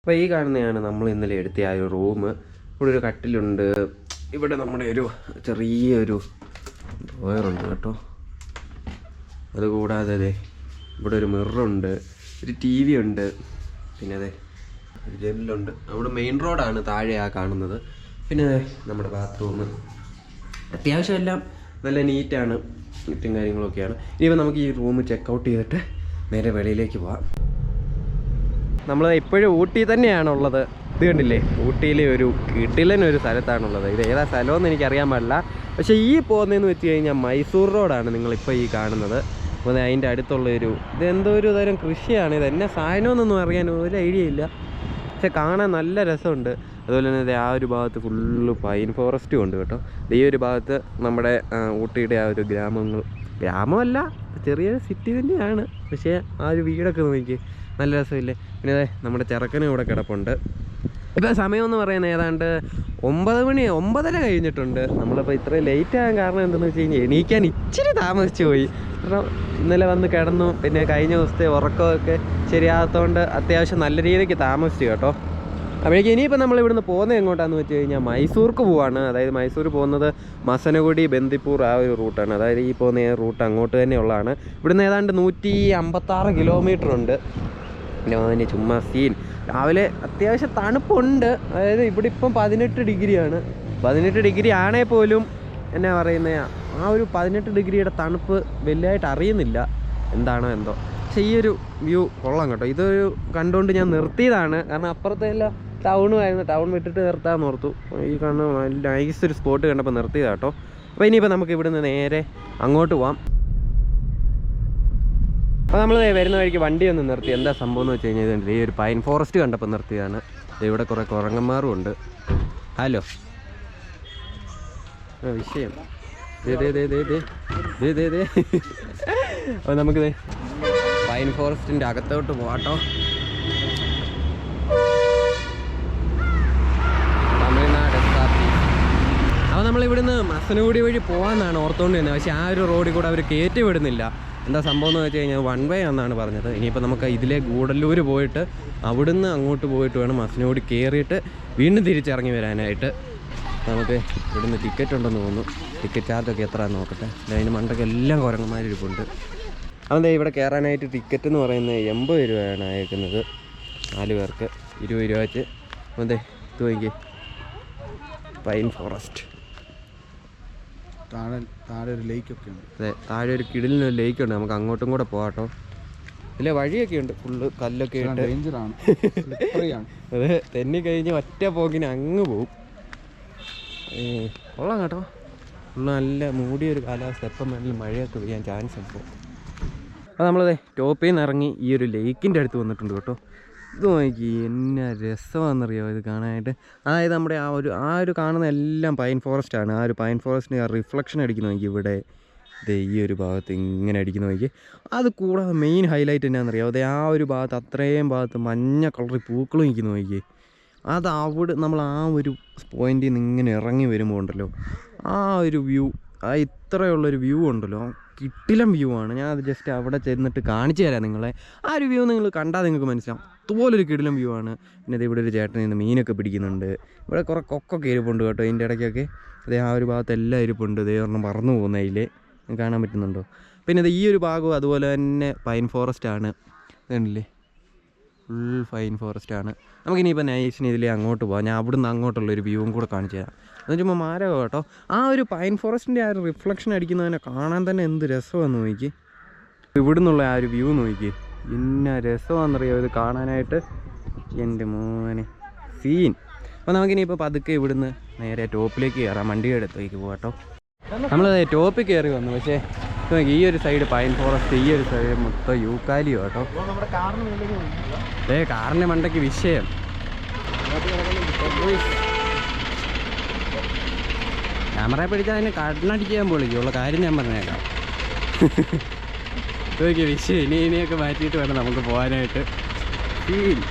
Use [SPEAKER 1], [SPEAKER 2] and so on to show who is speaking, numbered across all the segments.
[SPEAKER 1] അപ്പോൾ ഈ കാണുന്നതാണ് നമ്മൾ ഇന്നലെ എടുത്ത ആ ഒരു റൂം. ഇവിടെ ഒരു കട്ടിലുണ്ട്, ഇവിടെ നമ്മുടെ ഒരു ചെറിയൊരു ഡ്രോയറുണ്ട് കേട്ടോ. അതുകൂടാതെ അതെ ഇവിടെ ഒരു മിററുണ്ട്, ഒരു TV ഉണ്ട്, പിന്നെ അതെ ഒരു ജനലുണ്ട്. അവിടെ മെയിൻ റോഡാണ് താഴെ ആ കാണുന്നത്. പിന്നെ നമ്മുടെ ബാത്റൂം അത്യാവശ്യം എല്ലാം നല്ല നീറ്റാണ്, നീറ്റും കാര്യങ്ങളൊക്കെയാണ്. ഇനിയിപ്പോൾ നമുക്ക് ഈ റൂം ചെക്കൗട്ട് ചെയ്തിട്ട് നേരെ വെളിയിലേക്ക് പോവാം. നമ്മൾ ഇപ്പോഴും ഊട്ടി തന്നെയാണുള്ളത്. ഇത് കണ്ടില്ലേ, ഊട്ടിയിലെ ഒരു കിടിലനൊരു സ്ഥലത്താണുള്ളത്. ഇത് ഏതാ സ്ഥലമെന്ന് എനിക്കറിയാൻ പാടില്ല. പക്ഷേ ഈ പോകുന്നതെന്ന് വെച്ച് കഴിഞ്ഞാൽ മൈസൂർ റോഡാണ് നിങ്ങളിപ്പോൾ ഈ കാണുന്നത്. അപ്പോൾ അതിൻ്റെ അടുത്തുള്ളൊരു ഇതെന്തോ ഒരു തരം കൃഷിയാണ്. ഇത് എന്നെ സാധനമെന്നൊന്നും അറിയാൻ ഒരു ഐഡിയ ഇല്ല, പക്ഷെ കാണാൻ നല്ല രസമുണ്ട്. അതുപോലെ തന്നെ ആ ഒരു ഭാഗത്ത് ഫുള്ള് പൈൻ ഫോറസ്റ്റും ഉണ്ട് കേട്ടോ. ഈ ഒരു ഭാഗത്ത് നമ്മുടെ ഊട്ടിയുടെ ആ ഒരു ഗ്രാമമല്ല, ചെറിയൊരു സിറ്റി തന്നെയാണ്. പക്ഷേ ആ ഒരു വീടൊക്കെ നോക്കി നല്ല രസമില്ലേ. പിന്നെ അതെ നമ്മുടെ ചെറുക്കനും ഇവിടെ കിടപ്പുണ്ട്. ഇപ്പോൾ സമയമെന്ന് പറയുന്നത് ഏതാണ്ട് 9:30 കഴിഞ്ഞിട്ടുണ്ട്. നമ്മളിപ്പോൾ ഇത്രയും ലേറ്റ് ആകാൻ കാരണം എന്താണെന്ന് വെച്ച് കഴിഞ്ഞാൽ എണീക്കാൻ ഇച്ചിരി താമസിച്ചു പോയി. കാരണം ഇന്നലെ വന്ന് കിടന്നു, പിന്നെ കഴിഞ്ഞ ദിവസത്തെ ഉറക്കമൊക്കെ ശരിയാകാത്തതുകൊണ്ട് അത്യാവശ്യം നല്ല രീതിക്ക് താമസിച്ചു കേട്ടോ. അപ്പോഴേക്കും ഇനിയിപ്പോൾ നമ്മൾ ഇവിടുന്ന് പോകുന്നത് എങ്ങോട്ടാണെന്ന് വെച്ച് കഴിഞ്ഞാൽ മൈസൂർക്ക് പോവാണ്. അതായത് മൈസൂർ പോകുന്നത് മസനഗുഡി ബന്ദിപ്പൂർ ആ ഒരു റൂട്ടാണ്. അതായത് ഈ പോകുന്ന റൂട്ട് അങ്ങോട്ട് തന്നെയുള്ളതാണ്. ഇവിടുന്ന് ഏതാണ്ട് 156 കിലോമീറ്റർ ഉണ്ട്. പിന്നെ അതിന് ചുമ്മാ സീൻ. രാവിലെ അത്യാവശ്യം തണുപ്പുണ്ട്. അതായത് ഇവിടെ ഇപ്പം 18 ഡിഗ്രിയാണ്. 18 ഡിഗ്രി ആണെങ്കിൽ പോലും എന്നാ പറയുന്നത്, ആ ഒരു 18 ഡിഗ്രിയുടെ തണുപ്പ് വലിയതായിട്ട് അറിയുന്നില്ല, എന്താണോ എന്തോ. പക്ഷേ ഈ ഒരു വ്യൂ കൊള്ളാം കേട്ടോ. ഇതൊരു കണ്ടുകൊണ്ട് ഞാൻ നിർത്തിയതാണ്, കാരണം അപ്പുറത്തെല്ലാം ടൗണുമായിരുന്നു. ടൗൺ വിട്ടിട്ട് നിർത്താമെന്ന് ഓർത്തു. ഈ കാണുന്ന നൈസ് ഒരു സ്പോട്ട് കണ്ടപ്പോൾ നിർത്തിയതാണ് കേട്ടോ. അപ്പോൾ ഇനിയിപ്പോൾ നമുക്ക് ഇവിടുന്ന് നേരെ അങ്ങോട്ട് പോവാം. അപ്പോൾ നമ്മൾ വരുന്ന വഴിക്ക് വണ്ടി ഒന്ന് നിർത്തി. എന്താ സംഭവം എന്ന് വെച്ച് കഴിഞ്ഞാൽ ഈ ഒരു പൈൻ ഫോറസ്റ്റ് കണ്ടപ്പോൾ നിർത്തിയതാണ്. ഇവിടെ കുറേ കുരങ്ങന്മാരും ഉണ്ട്. ഹലോ വിഷയം അപ്പോൾ നമുക്കിത് പൈൻ ഫോറസ്റ്റിൻ്റെ അകത്തോട്ട് പോകാട്ടോ. തമിഴ്നാട്. അപ്പോൾ നമ്മളിവിടുന്ന് മസനഗുഡി വഴി പോകാമെന്നാണ് ഓർത്തുകൊണ്ട് തന്നെ. പക്ഷേ ആ ഒരു റോഡിൽ കൂടെ അവർ കയറ്റി വിടുന്നില്ല. എന്താ സംഭവം എന്ന് വെച്ച് കഴിഞ്ഞാൽ 1 വേ എന്നാണ് പറഞ്ഞത്. ഇനിയിപ്പോൾ നമുക്ക് ഇതിലെ ഗൂഡല്ലൂർ പോയിട്ട് അവിടുന്ന് അങ്ങോട്ട് പോയിട്ട് വേണം മസനഗുഡി കയറിയിട്ട് വീണ്ടും തിരിച്ചിറങ്ങി വരാനായിട്ട്. നമുക്ക് ഇവിടുന്ന് ടിക്കറ്റ് ഉണ്ടെന്ന് തോന്നുന്നു. ടിക്കറ്റ് ചാർജൊക്കെ എത്രയാണെന്ന് നോക്കട്ടെ. അതിന് മണ്ടൊക്കെ എല്ലാം കുരങ്ങന്മാരിരിപ്പുണ്ട്. അതെന്താ ഇവിടെ കയറാനായിട്ട് ടിക്കറ്റ് എന്ന് പറയുന്നത് 80 രൂപയാണ് അയക്കുന്നത് 4 പേർക്ക്. 20 രൂപ വെച്ച്. അതെ ഇത് നോക്കി, പൈൻ ഫോറസ്റ്റ്.
[SPEAKER 2] താഴെ ഒരു ലേക്കൊക്കെ ഉണ്ട്.
[SPEAKER 1] അതെ, താഴെ ഒരു കിടിലിനൊരു ലേക്കുണ്ട്. നമുക്ക് അങ്ങോട്ടും കൂടെ പോകാട്ടോ. ഇല്ല, വഴിയൊക്കെ ഉണ്ട്, ഫുള്ള് കല്ലൊക്കെ ഇട്ട്.
[SPEAKER 2] ഡേഞ്ചറാണ്.
[SPEAKER 1] അത് തെന്നി കഴിഞ്ഞ് ഒറ്റ പോക്കിന് അങ്ങ് പോവും. കൊള്ളാം കേട്ടോ. ഫുള്ള് നല്ല മൂടിയൊരു കാലാവസ്ഥ. എപ്പം വേണമെങ്കിലും മഴയൊക്കെ പെയ്യാൻ ചാൻസ് ഉണ്ട്. അപ്പോൾ നമ്മളതെ ടോപ്പിൽ നിന്ന് ഇറങ്ങി ഈ ഒരു ലേക്കിൻ്റെ അടുത്ത് വന്നിട്ടുണ്ട് കേട്ടോ. ഇത് നോക്കി എന്നാ രസമാണെന്നറിയാമോ ഇത് കാണാനായിട്ട്. അതായത് നമ്മുടെ ആ ഒരു കാണുന്ന എല്ലാം പൈൻ ഫോറസ്റ്റാണ്. ആ ഒരു പൈൻ ഫോറസ്റ്റിന് ആ റിഫ്ലക്ഷൻ അടിക്കുന്ന നോക്കി ഇവിടെ ഈ ഒരു ഭാഗത്ത് ഇങ്ങനെ അടിക്കുന്ന നോക്കി. അത് കൂടാതെ മെയിൻ ഹൈലൈറ്റ് എന്നാണെന്നറിയാമോ, അതെ ആ ഒരു ഭാഗത്ത് അത്രയും ഭാഗത്ത് മഞ്ഞ കളറിൽ പൂക്കളും നിൽക്കുന്ന നോക്കി. അത് അവിടെ നമ്മൾ ആ ഒരു പോയിന്റിൽ നിന്ന് ഇങ്ങനെ ഇറങ്ങി വരുമ്പോൾ ഉണ്ടല്ലോ, ആ ഒരു വ്യൂ, ആ ഇത്രയുള്ളൊരു വ്യൂ ഉണ്ടല്ലോ, കിട്ടിലം വ്യൂ ആണ്. ഞാൻ അത് ജസ്റ്റ് അവിടെ ചെന്നിട്ട് കാണിച്ചു തരാം നിങ്ങളെ. ആ ഒരു വ്യൂ നിങ്ങൾ കണ്ടാൽ നിങ്ങൾക്ക് മനസ്സിലാവും, അതുപോലൊരു കിടിലം വ്യൂ ആണ്. പിന്നെ ഇവിടെ ഒരു ചേട്ടൻ നിന്ന് മീനൊക്കെ പിടിക്കുന്നുണ്ട്. ഇവിടെ കുറേ കൊക്കൊക്കെ ഇരിപ്പുണ്ട് കേട്ടോ ഇതിൻ്റെ ഇടയ്ക്കൊക്കെ. അതേ ആ ഒരു ഭാഗത്ത് എല്ലാം ഇരിപ്പുണ്ട്. ഇതേ ഒരെണ്ണം പറന്നു പോകുന്നതിൽ കാണാൻ പറ്റുന്നുണ്ടോ. പിന്നെ ഇത് ഈ ഒരു ഭാഗവും അതുപോലെ തന്നെ പൈൻ ഫോറസ്റ്റ് ആണ്. കണ്ടില്ലേ, ഫുൾ പൈൻ ഫോറസ്റ്റ് ആണ്. നമുക്കിനിയിപ്പോൾ നൈസിന് ഇതിലേ അങ്ങോട്ട് പോകാം. ഞാൻ അവിടുന്ന് അങ്ങോട്ടുള്ളൊരു വ്യൂവും കൂടെ കാണിച്ചു തരാം. എന്ന് വെച്ചുമ്പോൾ മാരകം കേട്ടോ. ആ ഒരു പൈൻ ഫോറസ്റ്റിൻ്റെ ആ ഒരു റിഫ്ലക്ഷൻ അടിക്കുന്നതിനെ കാണാൻ തന്നെ എന്ത് രസമാണെന്ന് നോക്കി. ഇവിടുന്നുള്ള ആ ഒരു വ്യൂ നോക്കി, ഇന്ന രസമാണെന്നറിയാമോ ഇത് കാണാനായിട്ട്. എൻ്റെ മോനെ സീൻ. അപ്പോൾ നമുക്കിനിയിപ്പോൾ പതുക്കെ ഇവിടുന്ന് നേരെ ടോപ്പിലേക്ക് കയറാം, വണ്ടിയുടെ അടുത്തേക്ക് പോകാം കേട്ടോ. നമ്മളത് ടോപ്പിൽ കയറി വന്നു. പക്ഷേ ഈ ഒരു സൈഡ് പൈൻ ഫോറസ്റ്റ്, ഈ ഒരു സൈഡ് മൊത്തം യൂക്കാലിയോ കേട്ടോ. കാറിൻ്റെ മണ്ടയ്ക്ക് വിഷയം. ക്യാമറയെ പിടിച്ചാൽ അതിനെ കണ്ണടിക്കാൻ പൊളിക്കുള്ള കാര്യം ഞാൻ പറഞ്ഞേക്കാം. ഇതൊക്കെ വിഷയം. ഇനിയൊക്കെ മാറ്റിയിട്ട് വേണം നമുക്ക് പോകാനായിട്ട്.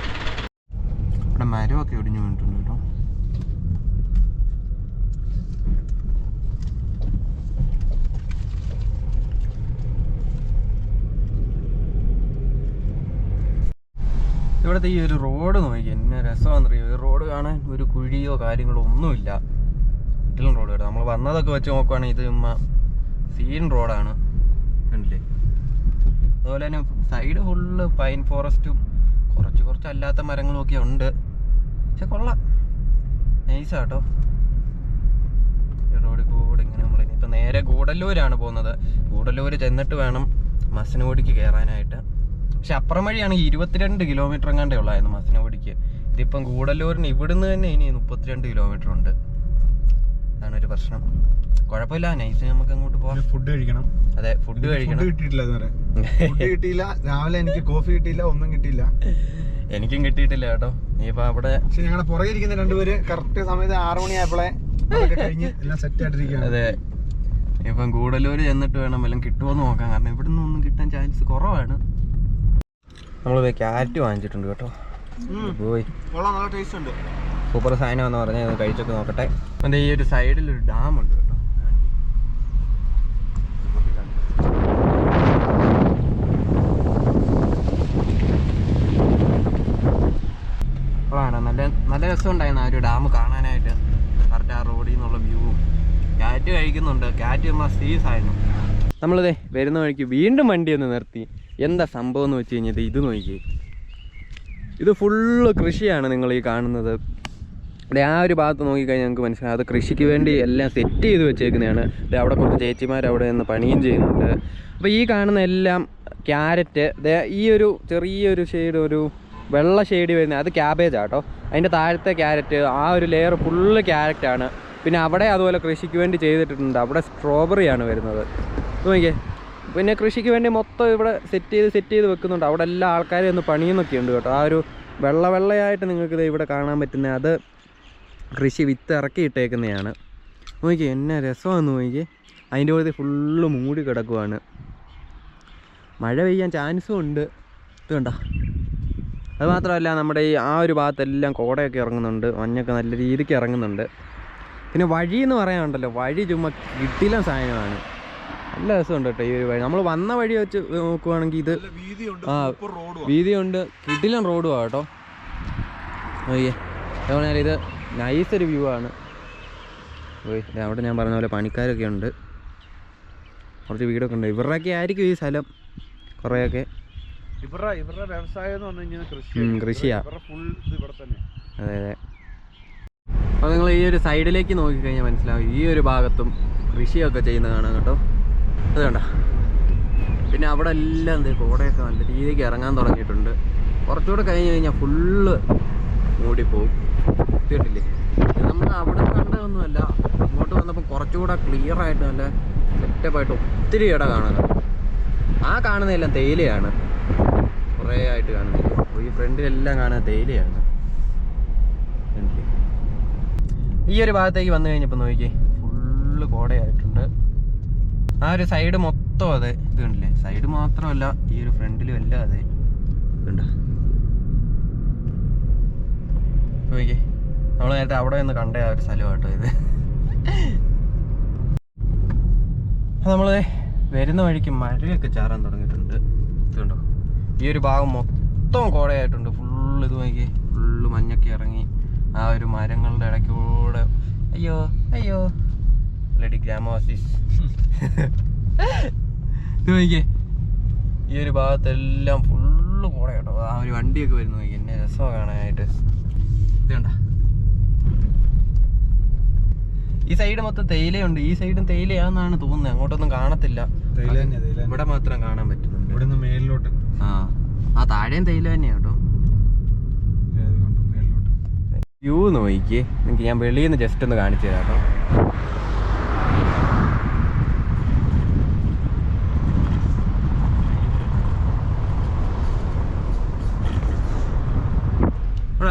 [SPEAKER 1] ഇവിടെ മരമൊക്കെ ഒടിഞ്ഞു വീണിട്ടുണ്ട് കേട്ടോ. ഇവിടുത്തെ ഈ ഒരു റോഡ് നോക്കി എന്നെ രസമാണെന്നറിയോ. ഈ റോഡ് കാണാൻ ഒരു കുഴിയോ കാര്യങ്ങളോ ഒന്നുമില്ല. കിട്ടിലും റോഡ് കേട്ടോ. നമ്മൾ വന്നതൊക്കെ വെച്ച് നോക്കുവാണെങ്കിൽ ഇത് ചുമ്മാ സീൻ റോഡാണ്, കണ്ടില്ലേ. അതുപോലെ തന്നെ സൈഡ് ഫുള്ള് പൈൻ ഫോറസ്റ്റും കുറച്ച് അല്ലാത്ത മരങ്ങളും ഒക്കെ ഉണ്ട്. പക്ഷെ കൊള്ളാം, നൈസാട്ടോ. റോഡിൽ കൂടെ ഇങ്ങനെ നമ്മൾ ഇനിയിപ്പോൾ നേരെ ഗൂഡല്ലൂരാണ് പോകുന്നത്. ഗൂഡല്ലൂർ ചെന്നിട്ട് വേണം മസനഗുഡിക്ക് കയറാനായിട്ട്. പക്ഷെ അപ്പുറം വഴിയാണെങ്കിൽ 22 കിലോമീറ്റർ എങ്ങാണ്ടേ ഉള്ളായിരുന്നു മസനഗുഡിക്ക്. ഇതിപ്പം ഗൂഡല്ലൂരിന് ഇവിടുന്ന് തന്നെ ഇനി 32 കിലോമീറ്റർ ഉണ്ട്. അതാണ് ഒരു പ്രശ്നം. കുഴപ്പമില്ല, നൈസ് നമുക്ക് അങ്ങോട്ട് പോവാം.
[SPEAKER 2] ഫുഡ് കഴിക്കണം.
[SPEAKER 1] അതെ, ഫുഡ് കഴിക്കണം.
[SPEAKER 2] ഫുഡ് കിട്ടിയില്ല രാവിലെ, എനിക്ക് കോഫി കിട്ടിയില്ല, ഒന്നും കിട്ടിയില്ല.
[SPEAKER 1] എനിക്കും കിട്ടിയിട്ടില്ല കേട്ടോ. ഇനിയിപ്പോ അവിടെ
[SPEAKER 2] ഞങ്ങളുടെ പുറകെ ഇരിക്കുന്ന രണ്ടുപേര് കറക്റ്റ് സമയത്ത് 6 മണിയായപ്പോഴേ കഴിഞ്ഞ് എല്ലാം സെറ്റ് ആയിട്ടിരിക്കുകയാണ്.
[SPEAKER 1] അതെ, ഇപ്പം ഗൂഡല്ലൂർ ചെന്നിട്ട് വേണം എല്ലാം കിട്ടുമോന്ന് നോക്കാം. കാരണം ഇവിടെ നിന്നൊന്നും കിട്ടാൻ ചാൻസ് കുറവാണ്. നമ്മൾ ക്യാരറ്റ് വാങ്ങിച്ചിട്ടുണ്ട് കേട്ടോ. പോയി
[SPEAKER 2] നല്ല ടേസ്റ്റ് ഉണ്ട്,
[SPEAKER 1] സൂപ്പർ സാധനം എന്ന് പറഞ്ഞാൽ ഇത് കഴിച്ചൊക്കെ നോക്കട്ടെ. അപ്പം ഈ ഒരു സൈഡിൽ ഒരു ഡാമുണ്ട് കേട്ടോ. അപ്പോഴാണ് നല്ല രസമുണ്ടായിരുന്നു ആ ഒരു ഡാം കാണാനായിട്ട്. കറക്റ്റ് ആ റോഡിൽ നിന്നുള്ള വ്യൂവും. ക്യാറ്റ് കഴിക്കുന്നുണ്ട്. ക്യാറ്റ് നമ്മൾ സീസായിരുന്നു. നമ്മളിതേ വരുന്ന വഴിക്ക് വീണ്ടും വണ്ടി ഒന്ന് നിർത്തി. എന്താ സംഭവം എന്ന് വെച്ച് കഴിഞ്ഞാൽ ഇത് നോക്കി, ഇത് ഫുള്ള് കൃഷിയാണ് നിങ്ങൾ ഈ കാണുന്നത്. ആ ഒരു ഭാഗത്ത് നോക്കിക്കഴിഞ്ഞാൽ ഞങ്ങൾക്ക് മനസ്സിലാവും അത് കൃഷിക്ക് വേണ്ടി എല്ലാം സെറ്റ് ചെയ്ത് വെച്ചേക്കുന്നതാണ്. അവിടെ കുറച്ച് ചേച്ചിമാർ അവിടെ നിന്ന് പണിയും ചെയ്യുന്നുണ്ട്. അപ്പോൾ ഈ കാണുന്ന എല്ലാം ക്യാരറ്റ്, ഈ ഒരു ചെറിയൊരു ഷെയ്ഡ്, ഒരു വെള്ള ഷെയ്ഡ് വരുന്നത് അത് ക്യാബേജ് ആട്ടോ. അതിൻ്റെ താഴത്തെ ക്യാരറ്റ്, ആ ഒരു ലെയർ ഫുള്ള് ക്യാരറ്റാണ്. പിന്നെ അവിടെ അതുപോലെ കൃഷിക്ക് വേണ്ടി ചെയ്തിട്ടുണ്ട്. അവിടെ സ്ട്രോബെറിയാണ് വരുന്നത്. നോക്കിയേ, പിന്നെ കൃഷിക്ക് വേണ്ടി മൊത്തം ഇവിടെ സെറ്റ് ചെയ്ത് വെക്കുന്നുണ്ട്. അവിടെ എല്ലാ ആൾക്കാരും ഒന്ന് പണിയുന്നൊക്കെ ഉണ്ട് കേട്ടോ. ആ ഒരു വെള്ളയായിട്ട് നിങ്ങൾക്ക് ഇവിടെ കാണാൻ പറ്റുന്ന അത് കൃഷി വിത്ത് ഇറക്കി ഇട്ടേക്കുന്നതാണ്. നോക്കിയേ എന്നാ രസമാണെന്ന് നോക്കിയേ. അതിൻ്റെ കൂടെ ഫുള്ള് മൂടി കിടക്കുവാണ്. മഴ പെയ്യാൻ ചാൻസും ഉണ്ട്. ഇത് കണ്ടോ. അതുമാത്രമല്ല നമ്മുടെ ഈ ആ ഒരു ഭാഗത്തെല്ലാം കോടയൊക്കെ ഇറങ്ങുന്നുണ്ട്, മഞ്ഞൊക്കെ നല്ല രീതിക്ക് ഇറങ്ങുന്നുണ്ട്. പിന്നെ വഴി എന്ന് പറയാനുണ്ടല്ലോ, വഴി ചുമ്മാ കിട്ടില്ല സാധനമാണ്. നല്ല രസമുണ്ട് കേട്ടോ ഈ ഒരു വഴി. നമ്മൾ വന്ന വഴി വെച്ച് നോക്കുവാണെങ്കിൽ ഇത് വീതിയുണ്ട്, കിടിലൻ റോഡുമാണ് കേട്ടോ. ഓക്കെ, അതുപോലെ ഇത് നൈസൊരു വ്യൂ ആണ്. അവിടെ ഞാൻ പറഞ്ഞ പോലെ പണിക്കാരൊക്കെ ഉണ്ട്, കുറച്ച് വീടൊക്കെ ഉണ്ട്. ഇവരുടെയൊക്കെ ആയിരിക്കും ഈ സ്ഥലം കുറേയൊക്കെ.
[SPEAKER 2] ഇവരുടെ വ്യവസായം എന്ന് പറഞ്ഞു കഴിഞ്ഞാൽ
[SPEAKER 1] കൃഷിയാ. അതെ അതെ. അപ്പോൾ നിങ്ങൾ ഈ ഒരു സൈഡിലേക്ക് നോക്കിക്കഴിഞ്ഞാൽ മനസ്സിലാവും ഈ ഒരു ഭാഗത്തും കൃഷിയൊക്കെ ചെയ്യുന്ന കാണാം കേട്ടോ. അത് കണ്ട. പിന്നെ അവിടെ എല്ലാം കോടയൊക്കെ നല്ല രീതിക്ക് ഇറങ്ങാൻ തുടങ്ങിയിട്ടുണ്ട്. കുറച്ചുകൂടെ കഴിഞ്ഞ് കഴിഞ്ഞാൽ ഫുള്ള് മൂടിപ്പോവും. കേട്ടില്ലേ, നമ്മൾ അവിടെ കണ്ടതൊന്നുമല്ല, ഇങ്ങോട്ട് വന്നപ്പോൾ കുറച്ചുകൂടെ ക്ലിയർ ആയിട്ട് നല്ല സെറ്റപ്പായിട്ട് ഒത്തിരി ഇട കാണാൻ. ആ കാണുന്നതെല്ലാം തേയിലയാണ്, കുറേ ആയിട്ട് കാണുന്നത്. ഈ ഫ്രണ്ടിലെല്ലാം കാണുന്നത് തേയിലയാണ്. ഈ ഒരു ഭാഗത്തേക്ക് വന്നു കഴിഞ്ഞപ്പോൾ നോക്കിയേ ഫുള്ള് കോടയായിട്ടുണ്ട്. ആ ഒരു സൈഡ് മൊത്തം അതെ. ഇത് കണ്ടില്ലേ, സൈഡ് മാത്രമല്ല ഈ ഒരു ഫ്രണ്ടിലും എല്ലാം അതെ. ഇതുണ്ടോ നോക്കിയേ, നമ്മൾ നേരത്തെ അവിടെ നിന്ന് കണ്ട ആ ഒരു സ്ഥലമാട്ടോ ഇത്. നമ്മൾ വരുന്ന വഴിക്ക് മഴയൊക്കെ ചാറാൻ തുടങ്ങിയിട്ടുണ്ട്. ഇതുണ്ടോ, ഈ ഒരു ഭാഗം മൊത്തം കോടയായിട്ടുണ്ട്. ഫുള്ള് ഇത് നോക്കിയേ, ഫുള്ള് മഞ്ഞൊക്കെ ഇറങ്ങി ആ ഒരു മരങ്ങളുടെ ഇടയ്ക്കൂടെ. അയ്യോ അയ്യോ ലേഡി ഗ്രാമവാസീസ്. ഇത് നോക്കിയേ, ഈ ഒരു ഭാഗത്തെല്ലാം ഫുള്ള് കോട കേട്ടോ. ആ ഒരു വണ്ടിയൊക്കെ വരുന്നു നോക്കി, എന്നെ രസമാണ് കാണാനായിട്ട്. ഇത് കണ്ട, ഈ സൈഡ് മൊത്തം തേയിലയുണ്ട്. ഈ സൈഡും തേയിലയാണെന്നാണ് തോന്നുന്നത്, അങ്ങോട്ടൊന്നും കാണത്തില്ല. ഇവിടെ മാത്രം കാണാൻ പറ്റുന്നുണ്ട്.
[SPEAKER 2] ഇവിടെ മേലിലോട്ട്
[SPEAKER 1] ആ താഴെയും തേയില തന്നെയാണ് കേട്ടോ. വ്യൂ നോക്കിക്കേ, നിങ്ങൾക്ക് ഞാൻ വെളിയിൽ നിന്ന് ജസ്റ്റ് ഒന്ന് കാണിച്ചു തരാം കേട്ടോ.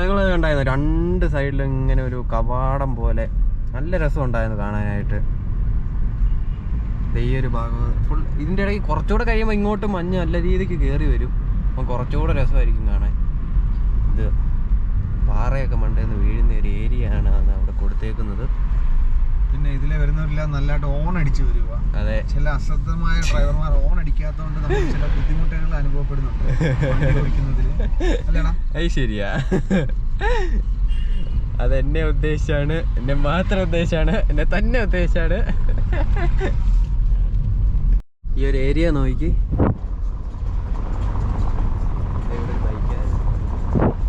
[SPEAKER 1] നിങ്ങൾ കണ്ടായിരുന്നു രണ്ട് സൈഡിലും ഇങ്ങനെ ഒരു കവാടം പോലെ നല്ല രസം ഉണ്ടായിരുന്നു കാണാനായിട്ട്. ഈ ഒരു ഭാഗം ഫുൾ ഇതിൻ്റെ ഇടയ്ക്ക് കുറച്ചുകൂടെ കഴിയുമ്പോൾ ഇങ്ങോട്ട് മഞ്ഞ് നല്ല രീതിക്ക് കയറി വരും. അപ്പം കുറച്ചുകൂടെ രസമായിരിക്കും കാണാൻ. ഇത് പാറയൊക്കെ മണ്ടേന്ന് വീഴുന്ന ഒരു ഏരിയ ആണ് അവിടെ കൊടുത്തേക്കുന്നത്.
[SPEAKER 2] പിന്നെ ഇതിലെ വരുന്നവരെല്ലാം നല്ലതായിട്ട് ഓൺ അടിച്ച് വരിക.
[SPEAKER 1] അതെ,
[SPEAKER 2] ചില അശ്രദ്ധമായ ഡ്രൈവർമാർ ഓൺ അടിക്കാത്തതുകൊണ്ട് നമുക്ക് ചില ബുദ്ധിമുട്ടുകൾ അനുഭവപ്പെടുന്നുണ്ട് ഓടിക്കുന്നതിൽ. അല്ലേടാ?
[SPEAKER 1] അത് ശരിയാ. അതെന്നെ ഉദ്ദേശിച്ചാണ്, എന്നെ മാത്രം ഉദ്ദേശിച്ചാണ്, എന്നെ തന്നെ ഉദ്ദേശിച്ചാണ്. ഈ ഒരു ഏരിയ നോക്കി,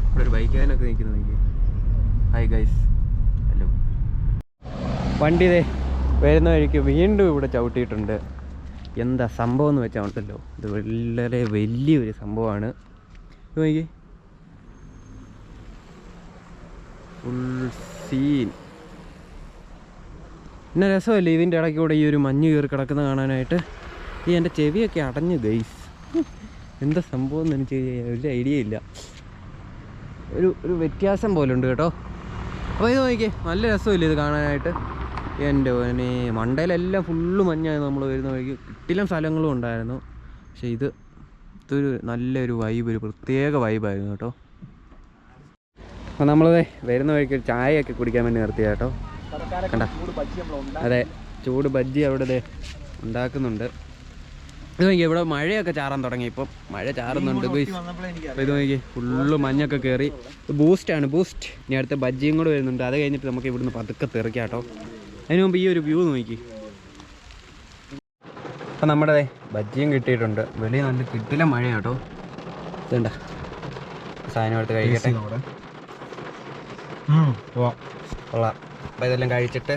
[SPEAKER 1] ഇവിടെ ഒരു ബൈക്കാരനൊക്കെ നിൽക്കുന്ന നോക്കി. Hi guys, hello. വണ്ടി ഇതേ വരുന്ന വഴിക്ക് വീണ്ടും ഇവിടെ ചവിട്ടിയിട്ടുണ്ട്. എന്താ സംഭവം എന്ന് വെച്ചാൽ ഉണ്ടല്ലോ, ഇത് വളരെ വലിയൊരു സംഭവമാണ്. നോക്കി, ഫുൾ സീൻ. പിന്നെ രസമല്ലേ ഇതിൻ്റെ ഇടയ്ക്ക് കൂടെ ഈ ഒരു മഞ്ഞ് കയറി കിടക്കുന്ന കാണാനായിട്ട്. ഈ എൻ്റെ ചെവിയൊക്കെ അടഞ്ഞു ഗൈസ്. എന്താ സംഭവം എന്ന് എനിക്ക് ഒരു ഐഡിയ ഇല്ല. ഒരു വ്യത്യാസം പോലെ ഉണ്ട് കേട്ടോ. അപ്പോൾ ഇത് നോക്കിയേ, നല്ല രസമില്ലേ ഇത് കാണാനായിട്ട്. എൻ്റെ പിന്നെ മണ്ടയിലെല്ലാം ഫുള്ള് മഞ്ഞായിരുന്നു നമ്മൾ വരുന്ന വഴിക്ക്. കിട്ടിലും സ്ഥലങ്ങളും ഉണ്ടായിരുന്നു. പക്ഷേ ഇതൊരു നല്ലൊരു വൈബ്, ഒരു പ്രത്യേക വൈബായിരുന്നു കേട്ടോ. അപ്പോൾ നമ്മൾ വരുന്ന വഴിക്ക് ചായയൊക്കെ കുടിക്കാൻ വേണ്ടി നിർത്തിയ കേട്ടോ. കണ്ട, അതെ, ചൂട് ബജ്ജി അവിടെ ഉണ്ടാക്കുന്നുണ്ട്. ഇത് നോക്കി, ഇവിടെ മഴയൊക്കെ ചാറാൻ തുടങ്ങി. ഇപ്പം മഴ ചാറുന്നുണ്ട്. അപ്പോൾ ഇത് നോക്കി, ഫുള്ള് മഞ്ഞൊക്കെ കയറി. ബൂസ്റ്റാണ്, ബൂസ്റ്റ്. ഇനി അടുത്ത ബജ്ജിയും കൂടെ വരുന്നുണ്ട്. അത് കഴിഞ്ഞിട്ട് നമുക്ക് ഇവിടുന്ന് പതുക്കെ തെറിക്കാം കേട്ടോ. അതിന് മുമ്പ് ഈ ഒരു വ്യൂ നോക്കി. അപ്പം നമ്മുടെ ബജ്ജിയും കിട്ടിയിട്ടുണ്ട്. വെളിയിൽ നല്ല കിട്ടില്ല മഴ കേട്ടോ. ഇതുണ്ട സാധനം എടുത്ത് കഴിക്കട്ടെ. കൊള്ളാം. അപ്പോൾ ഇതെല്ലാം കഴിച്ചിട്ട്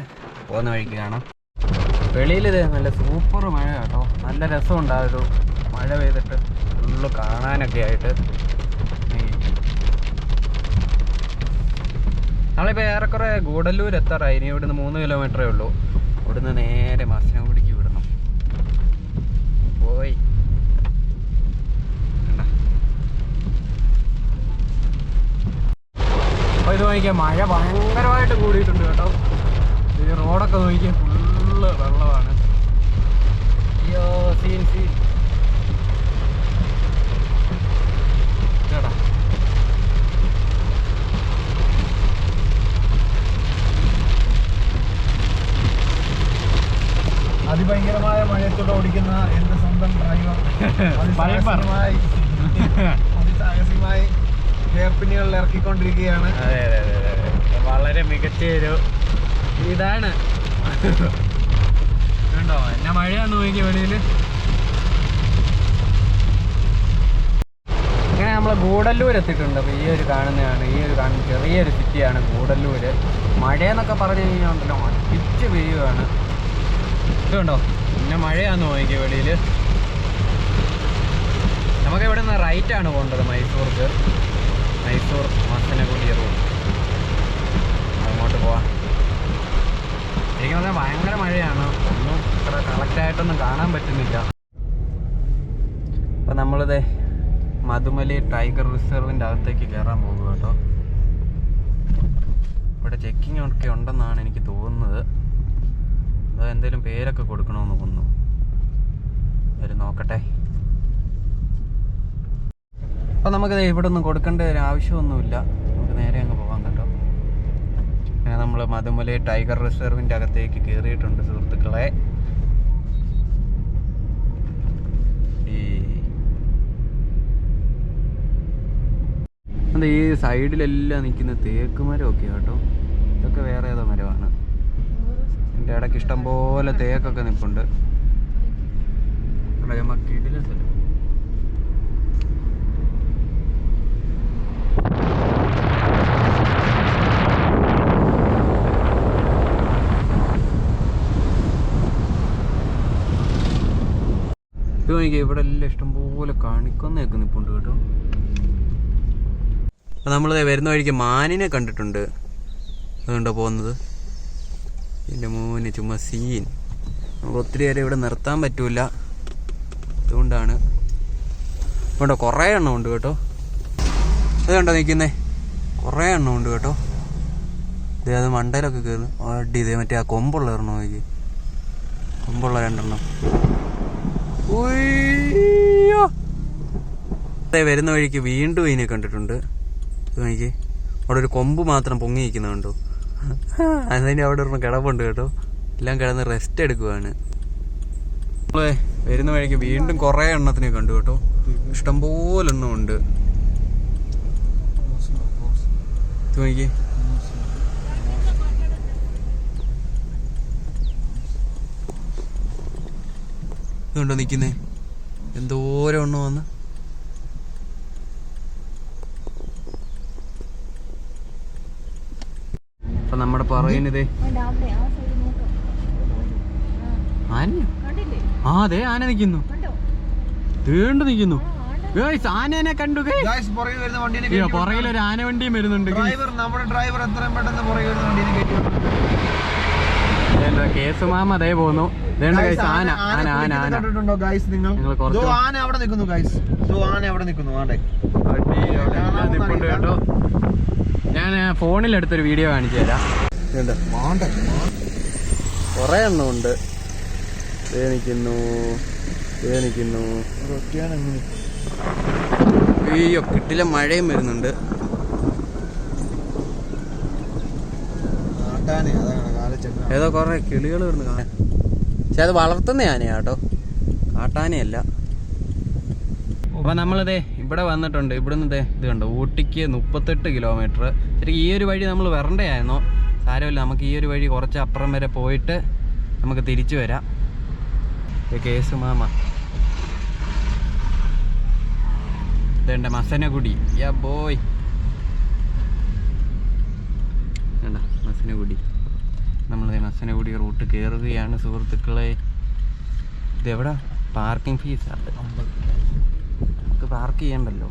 [SPEAKER 1] പോകുന്ന വഴിക്ക് കാണാം. വെളിയിലിത് നല്ല സൂപ്പർ മഴ കേട്ടോ. നല്ല രസമുണ്ട് ആ ഒരു മഴ പെയ്തിട്ട് ഫുള്ള് കാണാനൊക്കെ ആയിട്ട്. നമ്മളിപ്പോൾ ഏറെക്കുറെ ഗൂഡല്ലൂർ എത്താറായി. ഇനി ഇവിടുന്ന് 3 കിലോമീറ്ററേ ഉള്ളൂ. ഇവിടുന്ന് നേരെ മസനഗുഡിക്ക് വിടണം. പോയി അപ്പോൾ ഇത് നോക്കിയാൽ മഴ ഭയങ്കരമായിട്ട് കൂടിയിട്ടുണ്ട് കേട്ടോ. ഈ റോഡൊക്കെ നോക്കിയാൽ ഫുള്ള് വെള്ളമാണ്. അയ്യോ, സീൻ സീൻ കേട്ടാ.
[SPEAKER 2] അതിഭയങ്കരമായ മഴയത്തോടെ ഓടിക്കുന്ന എന്റെ സ്വന്തം ഡ്രൈവർ അതിസാഹസികമായി ഹെയർപിന്നുകളിൽ ഇറക്കിക്കൊണ്ടിരിക്കുകയാണ്.
[SPEAKER 1] അതെ അതെ അതെ അതെ, വളരെ മികച്ചൊരു ഇതാണ്. കണ്ടോ എന്നാ മഴയാന്ന് നോക്കിയ വെളിയിൽ. ഇങ്ങനെ നമ്മൾ ഗൂഡല്ലൂർ എത്തിയിട്ടുണ്ട്. അപ്പോൾ ഈ ഒരു കാണുന്നതാണ്, ഈ ഒരു ചെറിയൊരു സിറ്റിയാണ് ഗൂഡല്ലൂർ. മഴയെന്നൊക്കെ പറഞ്ഞു കഴിഞ്ഞാൽ ഉണ്ടല്ലോ അടിച്ച് പെയ്യുകയാണ്. ഇതുണ്ടോ പിന്നെ മഴയാന്ന് നോക്കിയ വെളിയിൽ. നമുക്ക് ഇവിടെ നിന്ന് റൈറ്റാണ് പോകേണ്ടത് മൈസൂർക്ക്. മൈസൂർ മസനഗുഡി റോഡ്, അങ്ങോട്ട് പോവാം. എനിക്ക് പറഞ്ഞാൽ ഭയങ്കര മഴയാണ്. ഒന്നും ഇത്ര കറക്റ്റായിട്ടൊന്നും കാണാൻ പറ്റുന്നില്ല. അപ്പം നമ്മളിത് മധുമലൈ ടൈഗർ റിസർവിൻ്റെ അകത്തേക്ക് കയറാൻ പോകുക കേട്ടോ. ഇവിടെ ചെക്കിങ് ഒക്കെ ഉണ്ടെന്നാണ് എനിക്ക് തോന്നുന്നത്. അത് എന്തെങ്കിലും പേരൊക്കെ കൊടുക്കണമെന്ന് തോന്നുന്നു. ഒരു നോക്കട്ടെ. അപ്പം നമുക്കിത് ഇവിടെ ഒന്നും കൊടുക്കേണ്ട ഒരു ആവശ്യമൊന്നുമില്ല. നമുക്ക് നേരെ അങ്ങ് പോകാം കേട്ടോ. പിന്നെ നമ്മൾ മധുമലൈ ടൈഗർ റിസർവിൻ്റെ അകത്തേക്ക് കയറിയിട്ടുണ്ട് സുഹൃത്തുക്കളെ. ഈ സൈഡിലെല്ലാം നിൽക്കുന്ന തേക്ക് മരമൊക്കെ കേട്ടോ. ഇതൊക്കെ വേറെ ഏതോ മരമാണ്. എൻ്റെ ഇടയ്ക്ക് ഇഷ്ടംപോലെ തേക്കൊക്കെ നിൽപ്പുണ്ട്. കിടിലൻ സ്ഥലം. ഇത് നോക്കിയാൽ ഇവിടെ എല്ലാം ഇഷ്ടംപോലെ കാണിക്കൊന്നൊക്കെ നിൽപ്പുണ്ട് കേട്ടോ. അപ്പോൾ നമ്മൾ വരുന്ന വഴിക്ക് മാനിനെ കണ്ടിട്ടുണ്ട്. അതുകൊണ്ടോ പോകുന്നത്. എൻ്റെ മോന് ചുമ്മാ സീൻ. നമുക്ക് ഒത്തിരി നേരം ഇവിടെ നിർത്താൻ പറ്റൂല, അതുകൊണ്ടാണ്. വേണ്ടോ കുറേ എണ്ണം ഉണ്ട് കേട്ടോ. അതുകൊണ്ടോ നിൽക്കുന്നേ, കുറേ എണ്ണം ഉണ്ട് കേട്ടോ. ഇതേ അത് മണ്ടയിലൊക്കെ കയറും. അടി ഇതേ മറ്റേ ആ കൊമ്പുള്ള എണ്ണം നോക്കി, കൊമ്പുള്ള 2 എണ്ണം. ഉയ്യോ, വരുന്ന വഴിക്ക് വീണ്ടും ഇതിനെ കണ്ടിട്ടുണ്ട്. നോക്കി അവിടെ ഒരു കൊമ്പ് മാത്രം പൊങ്ങി നിൽക്കുന്നുണ്ടോ. അതിന് അവിടെ ഒരെണ്ണം കിടപ്പുണ്ട് കേട്ടോ.
[SPEAKER 3] എല്ലാം കിടന്ന് റെസ്റ്റ് എടുക്കുവാണ്. നമ്മളെ വരുന്ന വഴിക്ക് വീണ്ടും കുറേ എണ്ണത്തിനെ കണ്ടു കേട്ടോ. ഇഷ്ടംപോലെ എണ്ണം ഉണ്ട്. നോക്കിയേ, ഇതുണ്ടോ നിൽക്കുന്നേ, എന്തോരം എണ്ണം വന്ന്. അപ്പൊ നമ്മുടെ പറയുന്നതേ ആന. ആ അതെ, ആന നിൽക്കുന്നു, വീണ്ടും നിൽക്കുന്നു. ആനേനെ കണ്ടു. പുറകിലൊരു ആന വണ്ടിയും വരുന്നുണ്ട്.
[SPEAKER 2] നമ്മുടെ ഡ്രൈവർ എത്രയും പെട്ടെന്ന് പുറകെ വരുന്ന വണ്ടിയിൽ കയറ്റി.
[SPEAKER 3] കേസ് മാമ അതേ പോകുന്നു. ആന ആന ആന ആന
[SPEAKER 2] ആന അവിടെ നിൽക്കുന്നു ഗൈസ്. ആന അവിടെ നിൽക്കുന്നു.
[SPEAKER 3] കേട്ടോ, ഞാൻ ഫോണിലെടുത്തൊരു വീഡിയോ കാണിച്ചു തരാം. കൊറേ എണ്ണം ഉണ്ട്. നിൽക്കുന്നു. അയ്യോ, കിട്ടില്ല, മഴയും വരുന്നുണ്ട്. ഏതോ കൊറേ കിളികൾ വരുന്നു കാണാൻ. പക്ഷെ അത് വളർത്തുന്ന ആനയാ കേട്ടോ, കാട്ടാനയല്ല. അപ്പൊ നമ്മളിതേ ഇവിടെ വന്നിട്ടുണ്ട്. ഇവിടുന്ന് ഇത് കണ്ടോ, ഊട്ടിക്ക് 38 കിലോമീറ്റർ. ശരിക്കും ഈ ഒരു വഴി നമ്മൾ വരണ്ടായിരുന്നു. സാരമില്ല, നമുക്ക് ഈ ഒരു വഴി കുറച്ച് അപ്പുറം വരെ പോയിട്ട് നമുക്ക് തിരിച്ചു വരാം. കേസ് മാമ ഇതേണ്ട മസനഗുഡി. യാ ബോയ്, വേണ്ട മസനഗുഡി. നമ്മൾ മസനഗുഡി റൂട്ട് കയറുകയാണ് സുഹൃത്തുക്കളെ. ഇതെവിടെ പാർക്കിംഗ് ഫീസാണ്, നമുക്ക് പാർക്ക് ചെയ്യണ്ടല്ലോ.